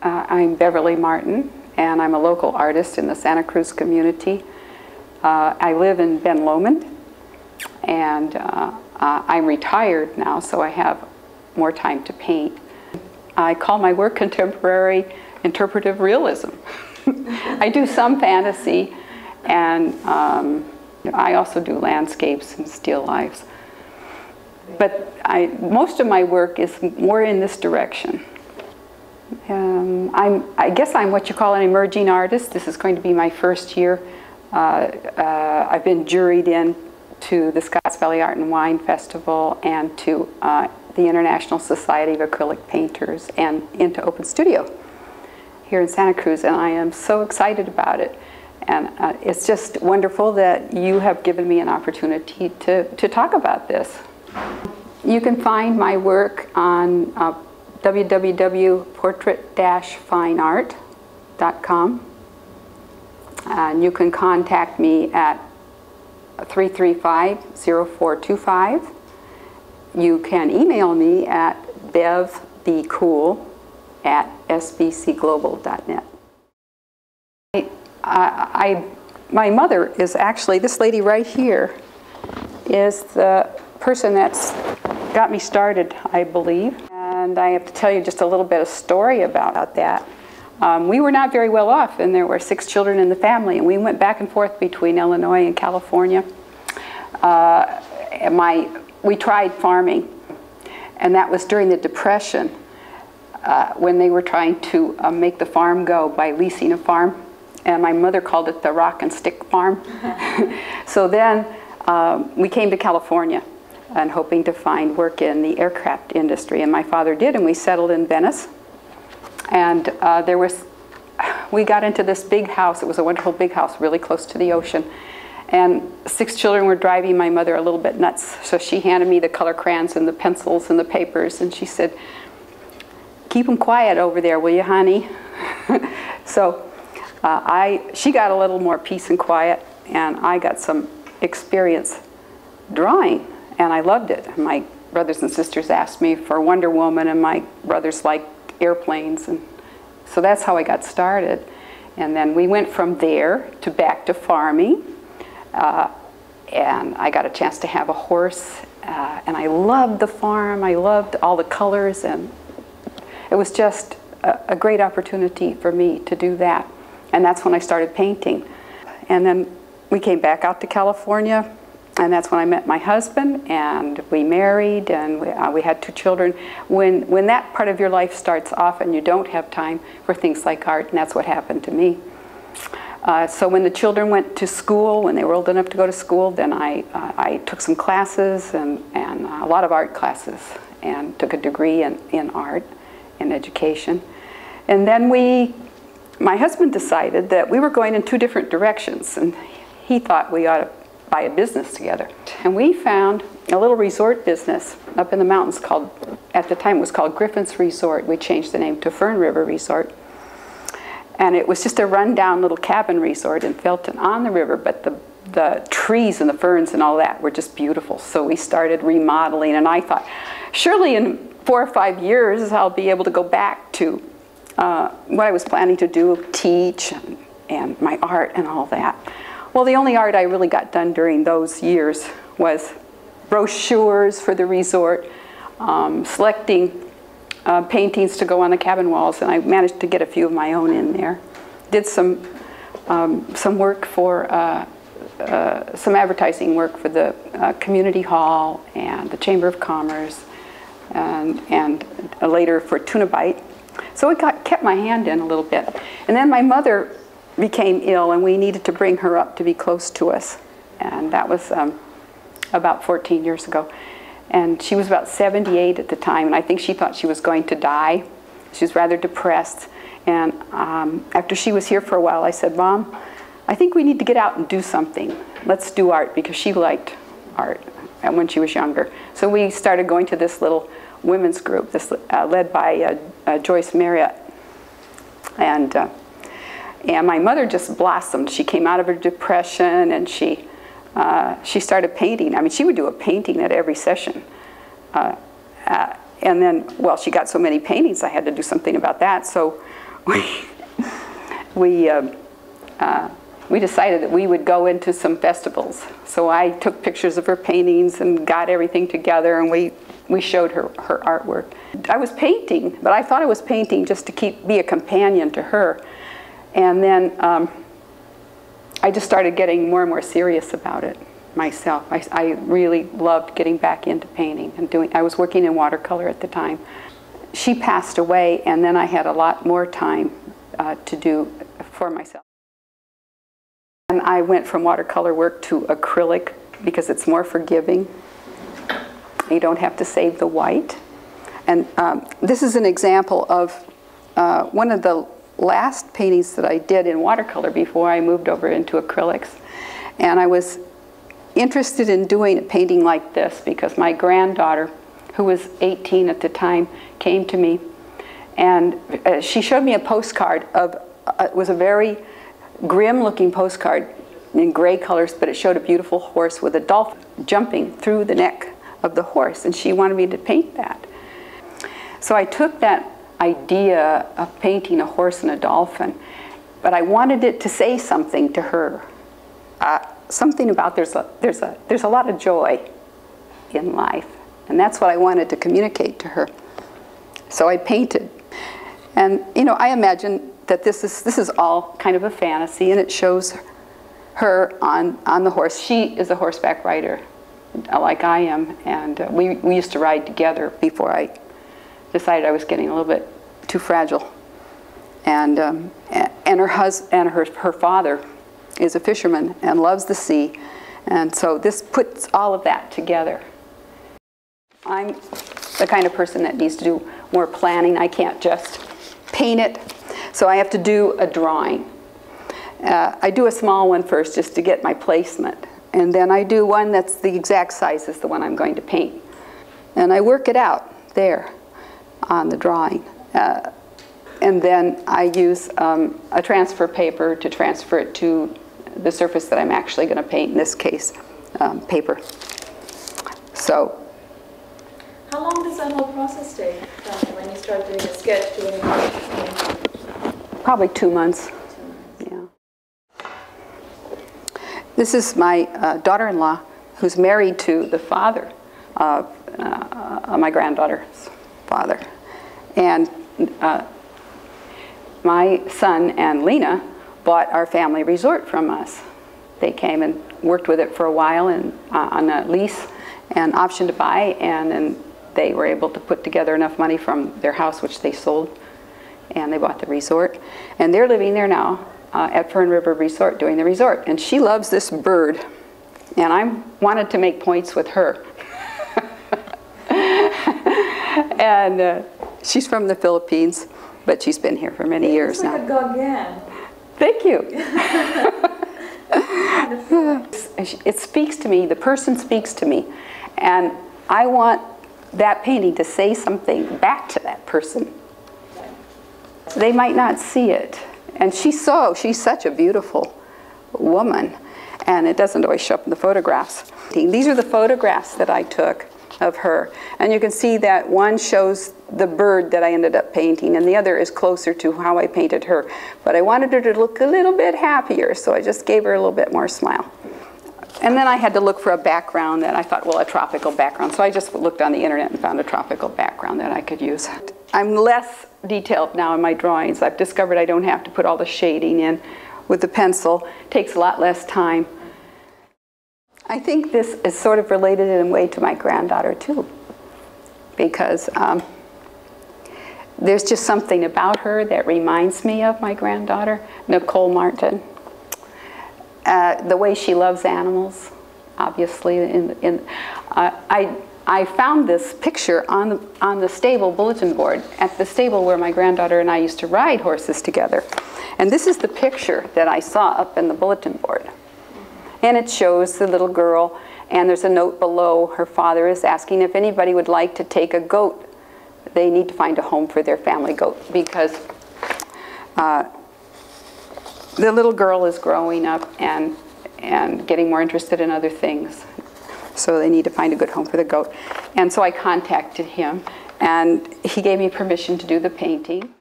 I'm Beverly Martin, and I'm a local artist in the Santa Cruz community. I live in Ben Lomond, and I'm retired now, so I have more time to paint. I call my work contemporary interpretive realism. I do some fantasy, and I also do landscapes and still lifes. But most of my work is more in this direction. I guess I'm what you call an emerging artist. This is going to be my first year. I've been juried in to the Scotts Valley Art and Wine Festival and to the International Society of Acrylic Painters and into Open Studio here in Santa Cruz, and I am so excited about it. And it's just wonderful that you have given me an opportunity to talk about this. You can find my work on www.portrait-fineart.com, and you can contact me at 335-0425. You can email me at bevthecool@sbcglobal.net. My mother is actually, this lady right here is the person that's got me started, I believe. And I have to tell you just a little bit of story about that. We were not very well off, and there were 6 children in the family, and we went back and forth between Illinois and California. We tried farming, and that was during the Depression, when they were trying to make the farm go by leasing a farm, and my mother called it the rock and stick farm. So then we came to California and hoping to find work in the aircraft industry, and my father did, and we settled in Venice. And we got into this big house. It was a wonderful big house, really close to the ocean. And 6 children were driving my mother a little bit nuts. So she handed me the color crayons and the pencils and the papers, and she said, "Keep them quiet over there, will you, honey?" So she got a little more peace and quiet, and I got some experience drawing, and I loved it. My brothers and sisters asked me for Wonder Woman, and my brothers liked airplanes, and so that's how I got started. And then we went from there to back to farming, and I got a chance to have a horse, and I loved the farm. I loved all the colors, and it was just a great opportunity for me to do that. And that's when I started painting. And then we came back out to California, and that's when I met my husband, and we married, and we had 2 children. When that part of your life starts off and you don't have time for things like art, and that's what happened to me. So when the children went to school, when they were old enough to go to school, then I took some classes, and a lot of art classes, and took a degree in art and education. And then my husband decided that we were going in 2 different directions, and he thought we ought to buy a business together. And we found a little resort business up in the mountains called, at the time it was called Griffin's Resort. We changed the name to Fern River Resort. And it was just a rundown little cabin resort in Felton on the river, but the trees and the ferns and all that were just beautiful. So we started remodeling, and I thought, surely in 4 or 5 years I'll be able to go back to what I was planning to do, teach and my art and all that. Well, the only art I really got done during those years was brochures for the resort, selecting paintings to go on the cabin walls, and I managed to get a few of my own in there. Did some work for, some advertising work for the community hall and the Chamber of Commerce, and later for Tuna Bite. So it kept my hand in a little bit. And then my mother became ill, and we needed to bring her up to be close to us. And that was about 14 years ago. And she was about 78 at the time, and I think she thought she was going to die. She was rather depressed. And after she was here for a while, I said, "Mom, I think we need to get out and do something. Let's do art," because she liked art when she was younger. So we started going to this little women's group, led by Joyce Marriott. And my mother just blossomed. She came out of her depression, and she started painting. I mean, she would do a painting at every session. And then, well, she got so many paintings, I had to do something about that. So we decided that we would go into some festivals. So I took pictures of her paintings and got everything together, and we showed her artwork. I was painting, but I thought I was painting just to be a companion to her. And then I just started getting more and more serious about it myself. I really loved getting back into painting and I was working in watercolor at the time. She passed away, and then I had a lot more time to do for myself. And I went from watercolor work to acrylic because it's more forgiving. You don't have to save the white. And this is an example of one of the last paintings that I did in watercolor before I moved over into acrylics. And I was interested in doing a painting like this because my granddaughter, who was 18 at the time, came to me, and she showed me a postcard of, it was a very grim looking postcard in gray colors, but it showed a beautiful horse with a dolphin jumping through the neck of the horse, and she wanted me to paint that. So I took that idea of painting a horse and a dolphin, but I wanted it to say something to her. Something about there's a lot of joy in life, and that's what I wanted to communicate to her. So I painted, and you know, I imagine that this is all kind of a fantasy, and it shows her on the horse. She is a horseback rider, like I am, and we used to ride together before I decided I was getting a little bit too fragile. And her father is a fisherman and loves the sea, and so this puts all of that together. I'm the kind of person that needs to do more planning. I can't just paint it, so I have to do a drawing. I do a small one first just to get my placement, and then I do one that's the exact size as the one I'm going to paint. And I work it out there on the drawing. And then I use a transfer paper to transfer it to the surface that I'm actually going to paint, in this case, paper. So. How long does that whole process take from when you start doing a sketch to when you finish? Probably 2 months. Yeah. This is my daughter-in-law, who's married to the father of my granddaughter's father. And my son and Lena bought our family resort from us. They came and worked with it for a while and on a lease and option to buy, and then they were able to put together enough money from their house, which they sold, and they bought the resort. And they're living there now at Fern River Resort, doing the resort. And she loves this bird, and I wanted to make points with her. And she's from the Philippines, but she's been here for many years now. It's like a Gauguin. Thank you. It speaks to me, the person speaks to me, and I want that painting to say something back to that person. They might not see it, and she's such a beautiful woman, and it doesn't always show up in the photographs. These are the photographs that I took of her, and you can see that one shows the bird that I ended up painting, and the other is closer to how I painted her. But I wanted her to look a little bit happier, so I just gave her a little bit more smile. And then I had to look for a background that I thought, well, a tropical background. So I just looked on the internet and found a tropical background that I could use. I'm less detailed now in my drawings. I've discovered I don't have to put all the shading in with the pencil. It takes a lot less time. I think this is sort of related in a way to my granddaughter too, because there's just something about her that reminds me of my granddaughter, Nicole Martin. The way she loves animals, obviously. I found this picture on the stable bulletin board at the stable where my granddaughter and I used to ride horses together. And this is the picture that I saw up in the bulletin board. And it shows the little girl, and there's a note below. Her father is asking if anybody would like to take a goat. They need to find a home for their family goat, because the little girl is growing up and getting more interested in other things. So they need to find a good home for the goat. And so I contacted him, and he gave me permission to do the painting.